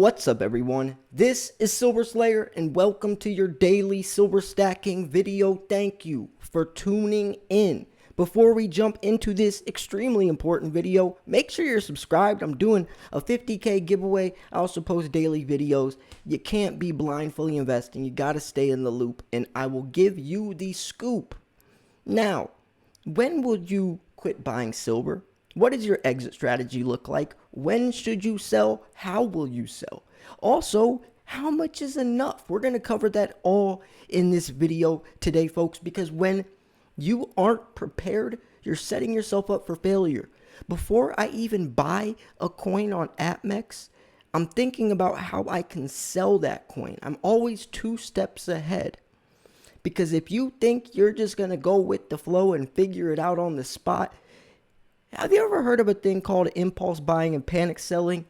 What's up, everyone? This is Silver Slayer, and welcome to your daily silver stacking video. Thank you for tuning in. Before we jump into this extremely important video, make sure you're subscribed. I'm doing a 50K giveaway. I also post daily videos. You can't be blindly investing. You got to stay in the loop, and I will give you the scoop. Now, when will you quit buying silver? What does your exit strategy look like? When should you sell? How will you sell? Also, how much is enough? We're going to cover that all in this video today, folks, because when you aren't prepared, you're setting yourself up for failure. Before I even buy a coin on AppMex, I'm thinking about how I can sell that coin. I'm always 2 steps ahead. Because if you think you're just going to go with the flow and figure it out on the spot, have you ever heard of a thing called impulse buying and panic selling?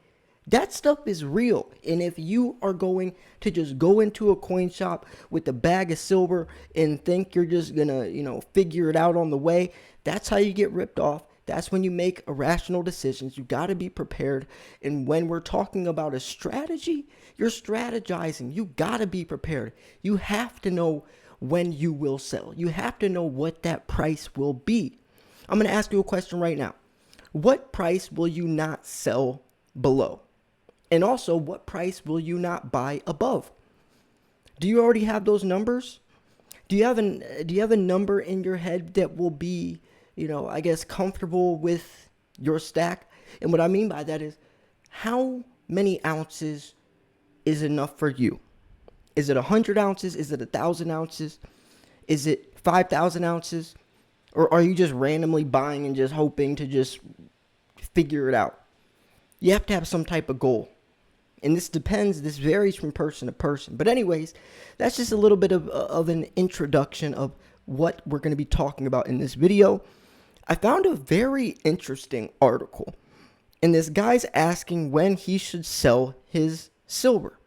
That stuff is real. And if you are going to just go into a coin shop with a bag of silver and think you're just going to, figure it out on the way, that's how you get ripped off. That's when you make irrational decisions. You got to be prepared. And when we're talking about a strategy, you're strategizing. You got to be prepared. You have to know when you will sell. You have to know what that price will be. I'm going to ask you a question right now. What price will you not sell below? And also, what price will you not buy above? Do you already have those numbers? Do you have a number in your head that will be, comfortable with your stack? And what I mean by that is, how many ounces is enough for you? Is it 100 ounces? Is it 1,000 ounces? Is it 5,000 ounces? Or are you just randomly buying and just hoping to just figure it out? You have to have some type of goal. And this varies from person to person. But anyways, that's just a little bit of an introduction of what we're going to be talking about in this video. I found a very interesting article. And this guy's asking when he should sell his silver.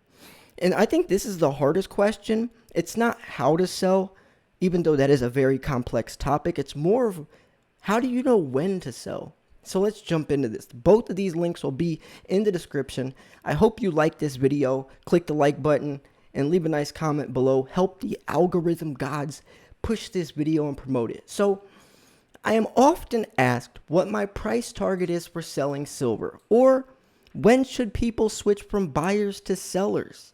And I think this is the hardest question. It's not how to sell, even though that is a very complex topic. It's more of how do you know when to sell? So let's jump into this. Both of these links will be in the description. I hope you like this video. Click the like button and leave a nice comment below. Help the algorithm gods push this video and promote it. So I am often asked what my price target is for selling silver, or when should people switch from buyers to sellers?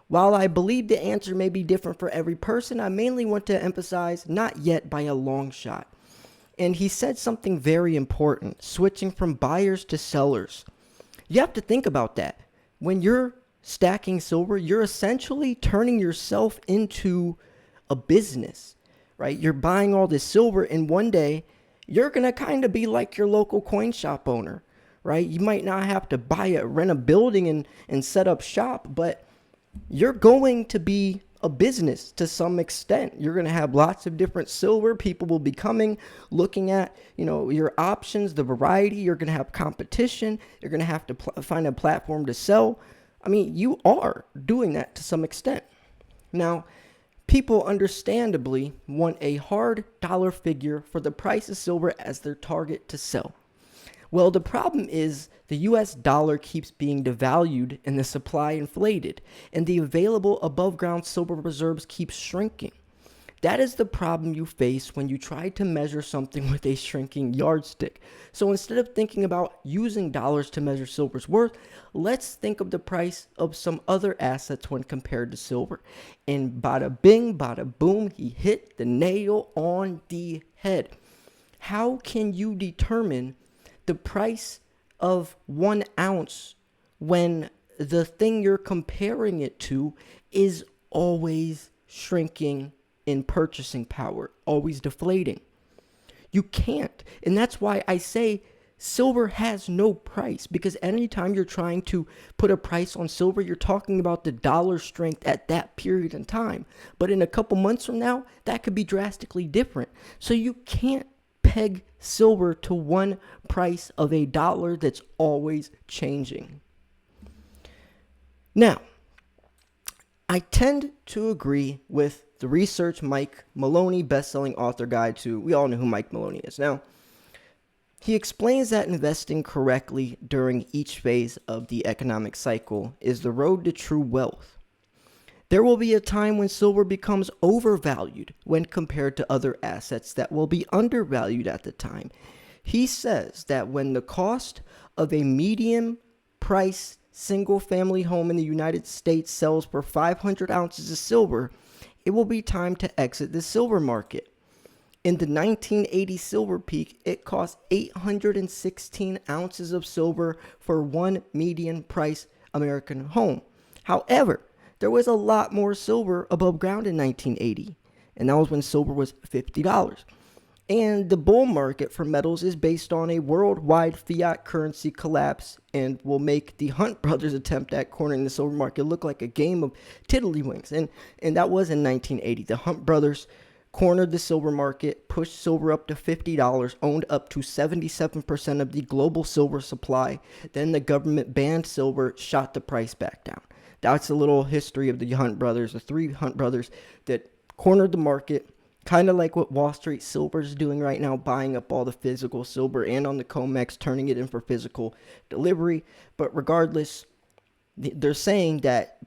While I believe the answer may be different for every person, I mainly want to emphasize not yet by a long shot. And he said something very important, switching from buyers to sellers. You have to think about that. When you're stacking silver, you're essentially turning yourself into a business, right? You're buying all this silver, and one day you're going to kind of be like your local coin shop owner, right? You might not have to rent a building and set up shop, but you're going to be a business to some extent. You're going to have lots of different silver. People will be coming, looking at, your options, the variety. You're going to have competition. You're going to have to find a platform to sell. I mean, you are doing that to some extent. Now, people understandably want a hard dollar figure for the price of silver as their target to sell. Well, the problem is the US dollar keeps being devalued and the supply inflated, and the available above ground silver reserves keep shrinking. That is the problem you face when you try to measure something with a shrinking yardstick. So instead of thinking about using dollars to measure silver's worth, let's think of the price of some other assets when compared to silver. And bada bing, bada boom, he hit the nail on the head. How can you determine the price of 1 ounce when the thing you're comparing it to is always shrinking in purchasing power, always deflating? You can't. And that's why I say silver has no price, because anytime you're trying to put a price on silver, you're talking about the dollar strength at that period in time. But in a couple months from now, that could be drastically different. So you can't peg silver to one price of $1 that's always changing. Now, I tend to agree with the research Mike Maloney, best-selling author guide to, we all know who Mike Maloney is. Now, He explains that investing correctly during each phase of the economic cycle is the road to true wealth. There will be a time when silver becomes overvalued when compared to other assets that will be undervalued at the time. He says that when the cost of a medium price single family home in the United States sells for 500 ounces of silver, it will be time to exit the silver market. In the 1980 silver peak, it cost 816 ounces of silver for one median price American home. However, there was a lot more silver above ground in 1980, and that was when silver was $50. And the bull market for metals is based on a worldwide fiat currency collapse and will make the Hunt brothers' attempt at cornering the silver market look like a game of tiddlywinks. And that was in 1980. The Hunt brothers cornered the silver market, pushed silver up to $50, owned up to 77% of the global silver supply. Then the government banned silver, shot the price back down. That's a little history of the Hunt brothers, the three Hunt brothers that cornered the market. Kind of like what Wall Street Silver is doing right now, buying up all the physical silver and on the COMEX, turning it in for physical delivery. But regardless, they're saying that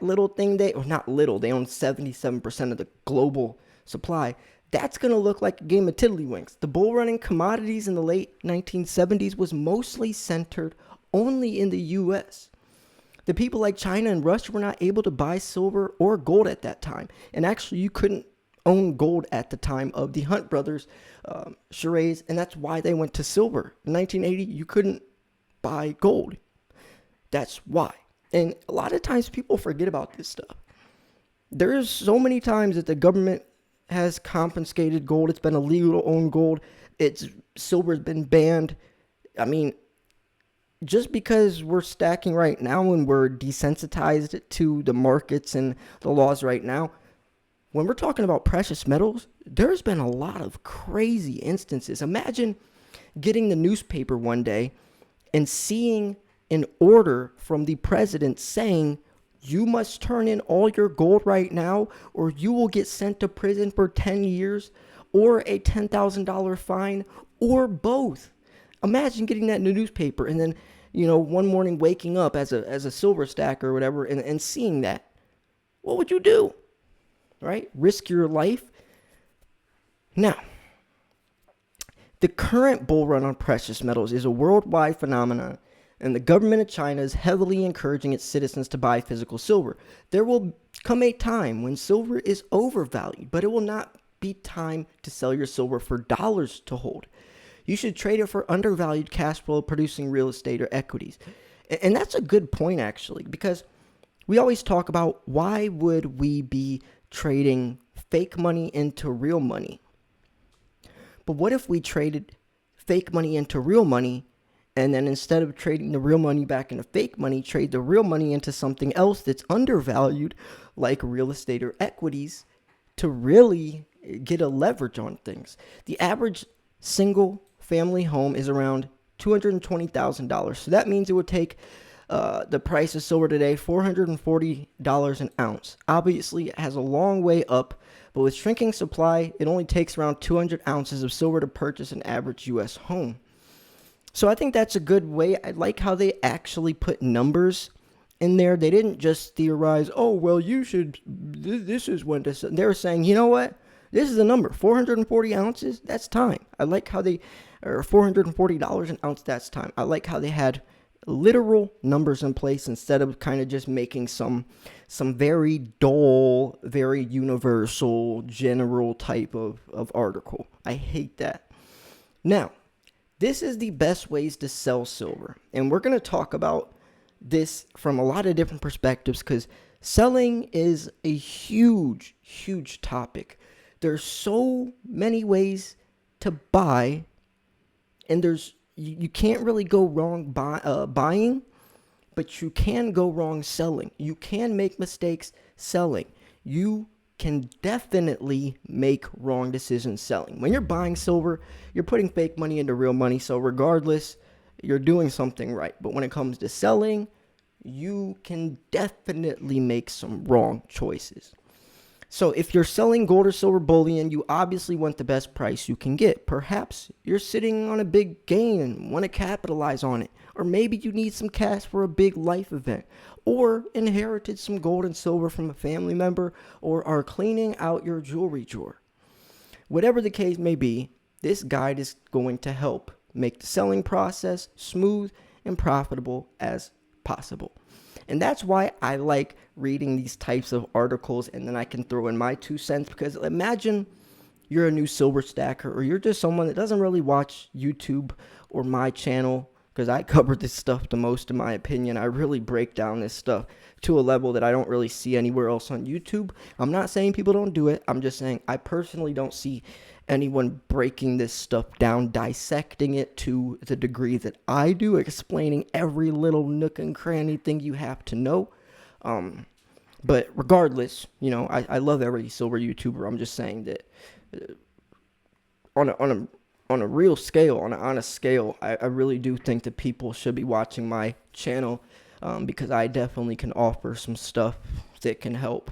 little thing, they own 77% of the global supply. That's going to look like a game of tiddlywinks. The bull run in commodities in the late 1970s was mostly centered only in the U.S. The people like China and Russia were not able to buy silver or gold at that time. And actually, you couldn't own gold at the time of the Hunt brothers' charades, and that's why they went to silver. In 1980, you couldn't buy gold. That's why. And a lot of times people forget about this stuff. There's so many times that the government has confiscated gold. It's been illegal to own gold. Silver's been banned. I mean, just because we're stacking right now and we're desensitized to the markets and the laws right now, when we're talking about precious metals, there's been a lot of crazy instances. Imagine getting the newspaper one day and seeing an order from the president saying, you must turn in all your gold right now or you will get sent to prison for 10 years or a $10,000 fine or both. Imagine getting that in the newspaper and then, one morning waking up as a silver stacker or whatever and seeing that. What would you do? Right? Risk your life? Now, the current bull run on precious metals is a worldwide phenomenon, and the government of China is heavily encouraging its citizens to buy physical silver. There will come a time when silver is overvalued, but it will not be time to sell your silver for dollars to hold. You should trade it for undervalued cash flow producing real estate or equities. And that's a good point, actually, because we always talk about why would we be trading fake money into real money? But what if we traded fake money into real money, and then instead of trading the real money back into fake money, trade the real money into something else that's undervalued, like real estate or equities, to really get a leverage on things? The average single family home is around $220,000. So that means it would take the price of silver today, $440 an ounce. Obviously, it has a long way up, but with shrinking supply, it only takes around 200 ounces of silver to purchase an average U.S. home. So I think that's a good way. I like how they actually put numbers in there. They didn't just theorize, oh, well, you should, this is when to sell. They were saying, you know what? This is the number, 440 ounces, that's time. I like how or $440 an ounce, that's time. I like how they had literal numbers in place instead of kind of just making some very dull, very universal, general type of article. I hate that. Now, this is the best ways to sell silver. And we're going to talk about this from a lot of different perspectives because selling is a huge, huge topic. There's so many ways to buy, and you can't really go wrong buying, but you can go wrong selling. You can make mistakes selling. You can definitely make wrong decisions selling. When you're buying silver, you're putting fake money into real money, so regardless, you're doing something right. But when it comes to selling, you can definitely make some wrong choices. So if you're selling gold or silver bullion, you obviously want the best price you can get. Perhaps you're sitting on a big gain and want to capitalize on it. Or maybe you need some cash for a big life event. Or inherited some gold and silver from a family member, or are cleaning out your jewelry drawer. Whatever the case may be, this guide is going to help make the selling process smooth and profitable as possible. And that's why I like reading these types of articles, and then I can throw in my 2 cents, because imagine you're a new silver stacker, or you're just someone that doesn't really watch YouTube or my channel, because I cover this stuff the most in my opinion. I really break down this stuff to a level that I don't really see anywhere else on YouTube. I'm not saying people don't do it. I'm just saying I personally don't see anyone breaking this stuff down, dissecting it to the degree that I do, explaining every little nook and cranny thing you have to know. But regardless, I love every silver YouTuber. I'm just saying that on a real scale, on an honest scale, I really do think that people should be watching my channel, because I definitely can offer some stuff that can help.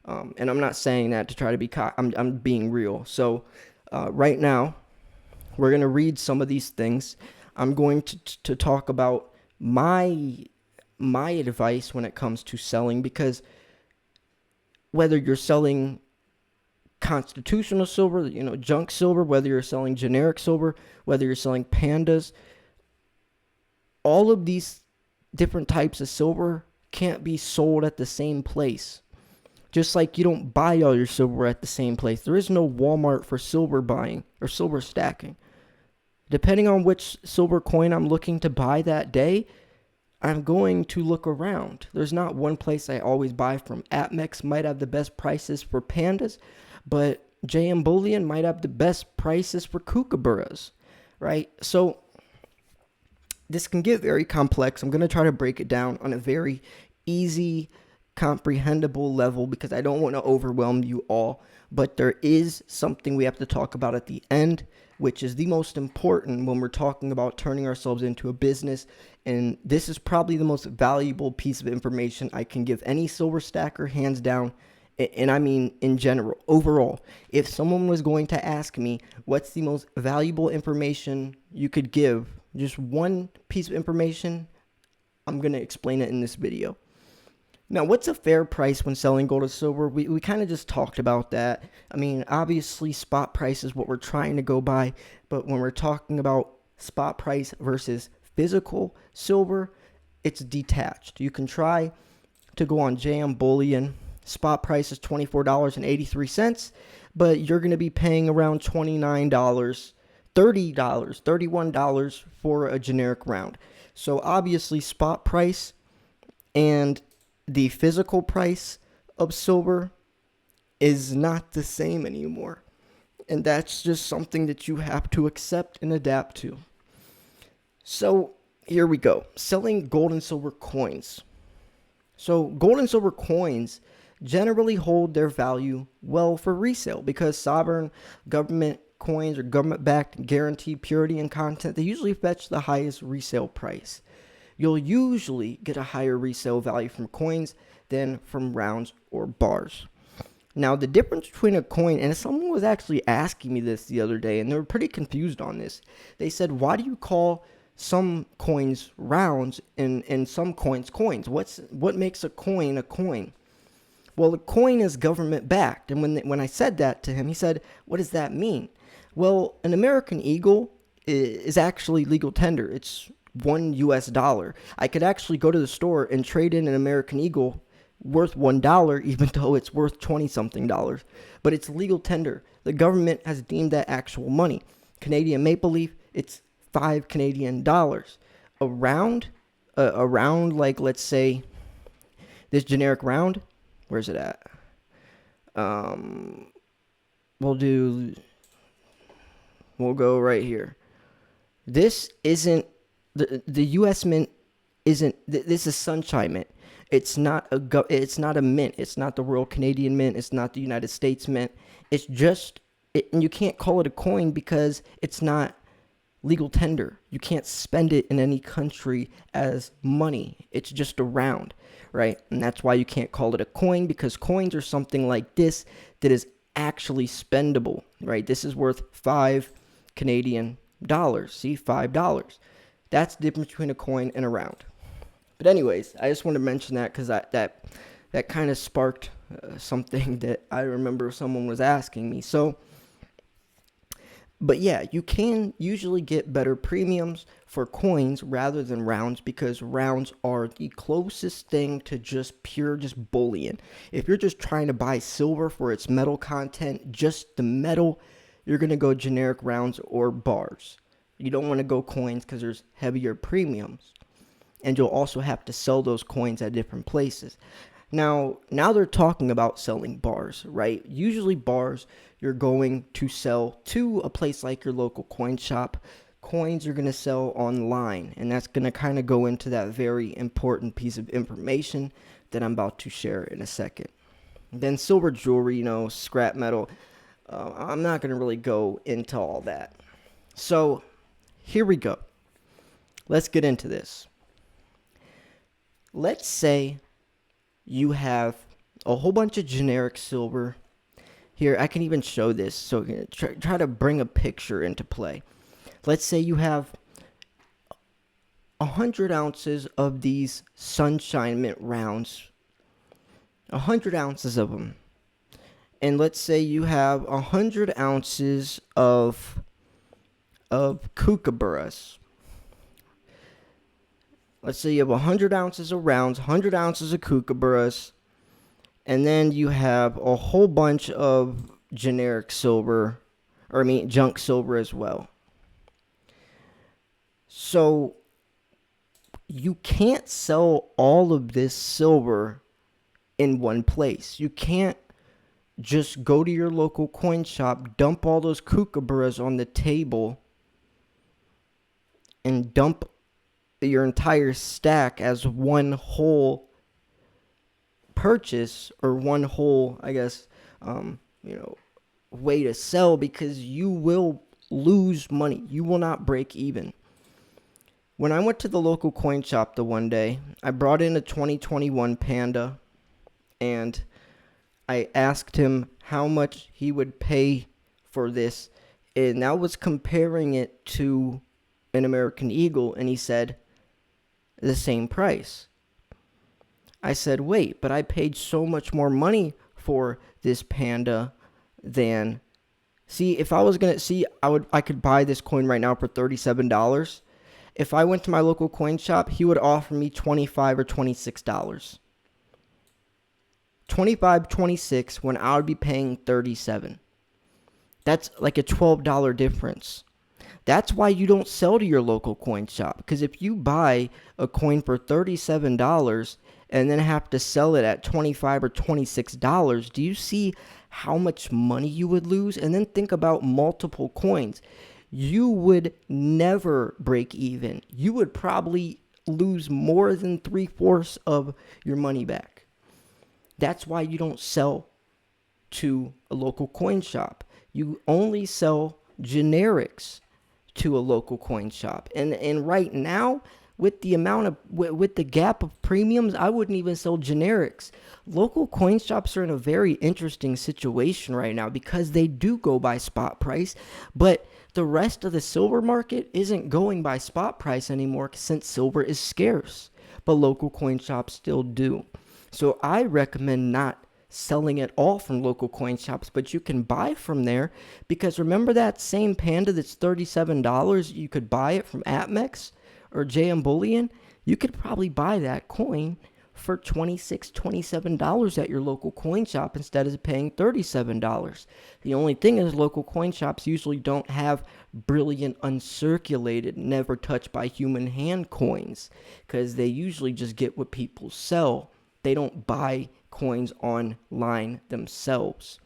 And I'm not saying that to try to be I'm being real. So right now, we're going to read some of these things. I'm going to talk about my advice when it comes to selling, because whether you're selling constitutional silver, junk silver, whether you're selling generic silver, whether you're selling pandas, all of these different types of silver can't be sold at the same place. Just like you don't buy all your silver at the same place. There is no Walmart for silver buying or silver stacking. Depending on which silver coin I'm looking to buy that day, I'm going to look around. There's not one place I always buy from. APMEX might have the best prices for pandas, but JM Bullion might have the best prices for kookaburras, right? So this can get very complex. I'm going to try to break it down on a very easy, comprehensible level, because I don't want to overwhelm you all. But there is something we have to talk about at the end, which is the most important when we're talking about turning ourselves into a business. And this is probably the most valuable piece of information I can give any silver stacker, hands down. And I mean in general, overall. If someone was going to ask me what's the most valuable information you could give, just one piece of information, I'm going to explain it in this video. Now, what's a fair price when selling gold or silver? We kind of just talked about that. I mean, obviously, spot price is what we're trying to go by. But when we're talking about spot price versus physical silver, it's detached. You can try to go on JM Bullion. Spot price is $24.83, but you're going to be paying around $29, $30, $31 for a generic round. So obviously, spot price and the physical price of silver is not the same anymore. And that's just something that you have to accept and adapt to. So here we go. Selling gold and silver coins. So gold and silver coins generally hold their value well for resale, because sovereign government coins or government-backed guaranteed purity and content, they usually fetch the highest resale price. You'll usually get a higher resale value from coins than from rounds or bars. Now, the difference between a coin, and someone was actually asking me this the other day, and they were pretty confused on this. They said, why do you call some coins rounds and some coins coins? What makes a coin a coin? Well, a coin is government backed. And when I said that to him, he said, what does that mean? Well, an American Eagle is actually legal tender. It's $1. I could actually go to the store and trade in an American Eagle worth $1, even though it's worth 20-something dollars. But it's legal tender. The government has deemed that actual money. Canadian Maple Leaf, it's $5 Canadian. A round, like, let's say, this generic round, where's it at? We'll go right here. This isn't, the U.S. Mint isn't, this is Sunshine Mint. It's not a mint. It's not the Royal Canadian Mint. It's not the United States Mint. It's just, and you can't call it a coin because it's not legal tender. You can't spend it in any country as money. It's just a round, right? And that's why you can't call it a coin, because coins are something like this that is actually spendable, right? This is worth 5 Canadian dollars. See, $5. That's the difference between a coin and a round. But anyways, I just want to mention that because that kind of sparked something that I remember someone was asking me. So, but yeah, you can usually get better premiums for coins rather than rounds, because rounds are the closest thing to just bullion. If you're just trying to buy silver for its metal content, just the metal, you're going to go generic rounds or bars. You don't want to go coins because there's heavier premiums. And you'll also have to sell those coins at different places. Now they're talking about selling bars, right? Usually bars, you're going to sell to a place like your local coin shop. Coins you're going to sell online, and that's going to kind of go into that very important piece of information that I'm about to share in a second. Then silver jewelry, scrap metal. I'm not going to really go into all that. So here we go. Let's get into this. Let's say you have a whole bunch of generic silver. Here, I can even show this. So try to bring a picture into play. Let's say you have 100 ounces of these Sunshine Mint rounds. 100 ounces of them. And let's say you have 100 ounces of kookaburras. Let's say you have 100 ounces of rounds, 100 ounces of kookaburras, and then you have a whole bunch of generic silver, junk silver as well. So you can't sell all of this silver in one place. You can't just go to your local coin shop, dump all those kookaburras on the table, and dump your entire stack as one whole purchase, or one whole, way to sell, because you will lose money. You will not break even. When I went to the local coin shop the one day, I brought in a 2021 Panda, and I asked him how much he would pay for this, and I was comparing it to an American Eagle, and he said the same price. I said, wait, but I paid so much more money for this Panda than... See, if I was going to... See, I could buy this coin right now for $37. If I went to my local coin shop, he would offer me $25 or $26. $25, $26, when I would be paying $37. That's like a $12 difference. That's why you don't sell to your local coin shop. Because if you buy a coin for $37 and then have to sell it at $25 or $26, do you see how much money you would lose? And then think about multiple coins. You would never break even. You would probably lose more than 3/4 of your money back. That's why you don't sell to a local coin shop. You only sell generics to a local coin shop. And right now, with the amount of with the gap of premiums, I wouldn't even sell generics. Local coin shops are in a very interesting situation right now because they do go by spot price, but the rest of the silver market isn't going by spot price anymore since silver is scarce, but local coin shops still do. So I recommend not selling it all from local coin shops, but you can buy from there, because remember that same Panda that's $37, you could buy it from APMEX or JM Bullion. You could probably buy that coin for $26, $27 at your local coin shop instead of paying $37. The only thing is local coin shops usually don't have brilliant, uncirculated, never touched by human hand coins, because they usually just get what people sell. They don't buy coins online themselves.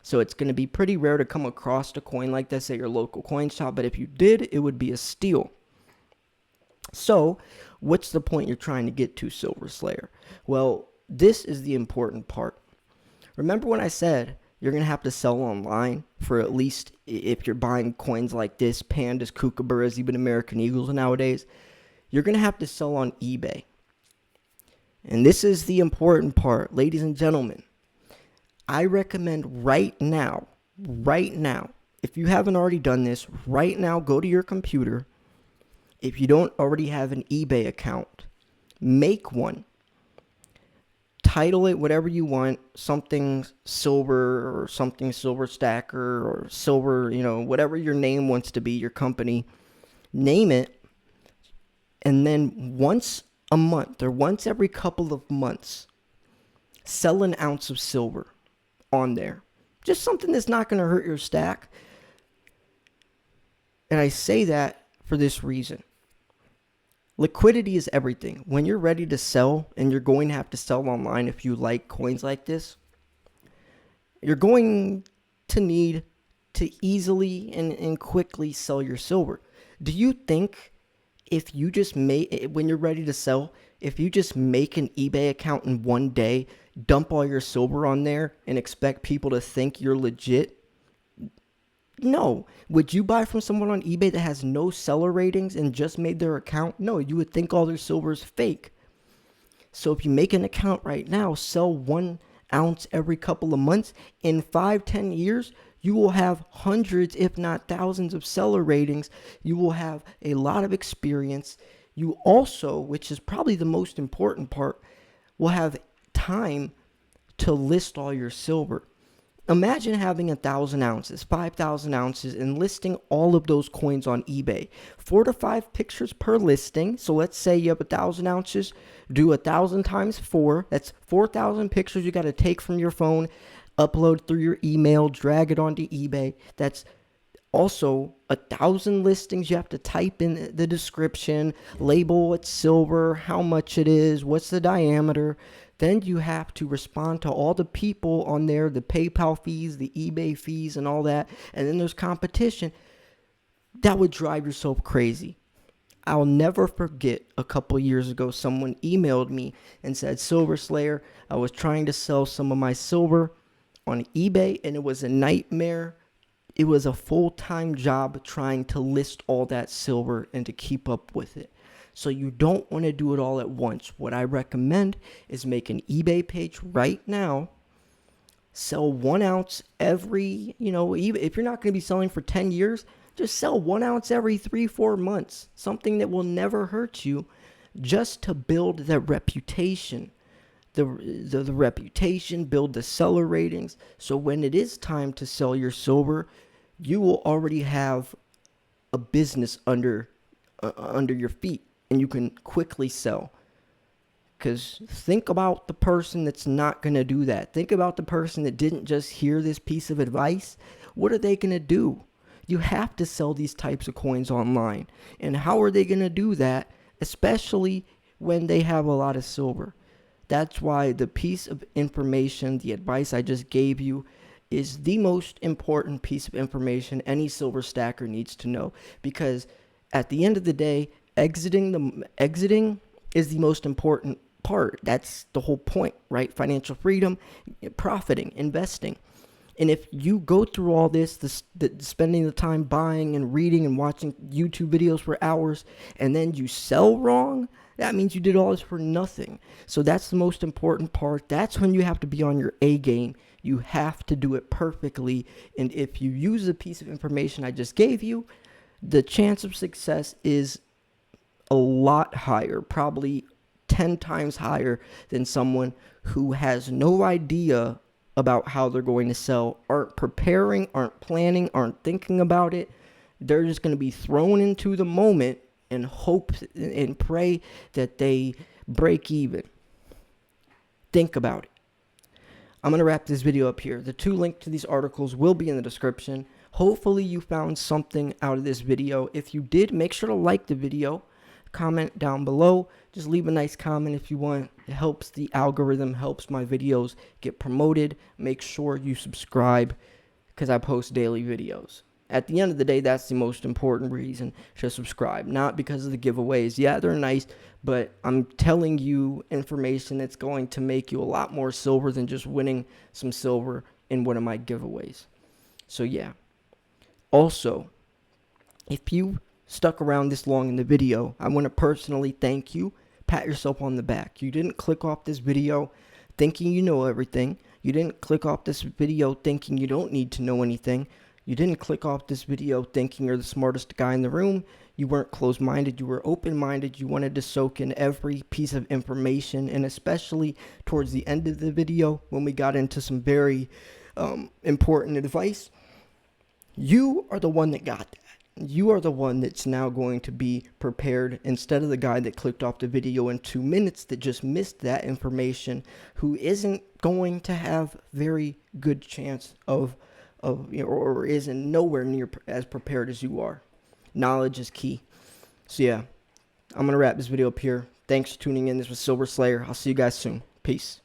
So it's going to be pretty rare to come across a coin like this at your local coin shop, but if you did, it would be a steal. So what's the point you're trying to get to, Silver Slayer? Well, this is the important part. Remember when I said you're going to have to sell online for at least, if you're buying coins like this, pandas, kookaburras, even American Eagles nowadays, you're going to have to sell on eBay. And this is the important part, ladies and gentlemen. I recommend right now, if you haven't already done this, right now, go to your computer. If you don't already have an eBay account, make one. Title it whatever you want, something silver or something silver stacker or silver, whatever your name wants to be, your company. Name it, and then once a month or once every couple of months, sell an ounce of silver on there. Just something that's not going to hurt your stack. And I say that for this reason. Liquidity is everything. When you're ready to sell, and you're going to have to sell online if you like coins like this, you're going to need to easily and quickly sell your silver. Do you think if you just when you're ready to sell, if you just make an eBay account in one day, dump all your silver on there, and expect people to think you're legit? No. Would you buy from someone on eBay that has no seller ratings and just made their account? No, you would think all their silver is fake. So if you make an account right now, sell 1 ounce every couple of months, in 5-10 years, you will have hundreds, if not thousands, of seller ratings. You will have a lot of experience. You also, which is probably the most important part, will have time to list all your silver. Imagine having 1,000 ounces, 5,000 ounces, and listing all of those coins on eBay. 4 to 5 pictures per listing. So let's say you have 1,000 ounces, do 1,000 times 4. That's 4,000 pictures you got to take from your phone, upload through your email, drag it onto eBay. That's also 1,000 listings. You have to type in the description, label it's silver, how much it is, what's the diameter. Then you have to respond to all the people on there, the PayPal fees, the eBay fees, and all that. And then there's competition. That would drive yourself crazy. I'll never forget a couple years ago, someone emailed me and said, Silver Slayer, I was trying to sell some of my silver on eBay, and it was a nightmare. It was a full-time job trying to list all that silver and to keep up with it. So you don't want to do it all at once. What I recommend is make an eBay page right now. Sell 1 ounce every, even if you're not going to be selling for 10 years, just sell 1 ounce every 3-4 months. Something that will never hurt you, just to build that reputation. The reputation, build the seller ratings. So when it is time to sell your silver, you will already have a business under your feet. And you can quickly sell. Because think about the person that's not going to do that. Think about the person that didn't just hear this piece of advice. What are they going to do? You have to sell these types of coins online. And how are they going to do that? Especially when they have a lot of silver. That's why the piece of information, the advice I just gave you, is the most important piece of information any silver stacker needs to know. Because at the end of the day, exiting is the most important part. That's the whole point, right? Financial freedom, profiting, investing. And if you go through all this, spending the time buying and reading and watching YouTube videos for hours, and then you sell wrong, that means you did all this for nothing. So that's the most important part. That's when you have to be on your A game. You have to do it perfectly. And if you use the piece of information I just gave you, the chance of success is a lot higher, probably 10 times higher than someone who has no idea about how they're going to sell, aren't preparing, aren't planning, aren't thinking about it. They're just going to be thrown into the moment and hope and pray that they break even. Think about it. I'm going to wrap this video up here. The 2 links to these articles will be in the description. Hopefully you found something out of this video. If you did, make sure to like the video. Comment down below. Just leave a nice comment if you want. It helps the algorithm, helps my videos get promoted. Make sure you subscribe because I post daily videos. At the end of the day, that's the most important reason to subscribe. Not because of the giveaways. Yeah, they're nice, but I'm telling you information that's going to make you a lot more silver than just winning some silver in one of my giveaways. So yeah. Also, if you stuck around this long in the video, I want to personally thank you. Pat yourself on the back. You didn't click off this video thinking you know everything. You didn't click off this video thinking you don't need to know anything. You didn't click off this video thinking you're the smartest guy in the room. You weren't closed-minded. You were open-minded. You wanted to soak in every piece of information, and especially towards the end of the video when we got into some very important advice. You are the one that got that. You are the one that's now going to be prepared instead of the guy that clicked off the video in 2 minutes that just missed that information, who isn't going to have very good chance of or isn't nowhere near as prepared as you are. Knowledge is key. So yeah, I'm going to wrap this video up here. Thanks for tuning in. This was Silver Slayer. I'll see you guys soon. Peace.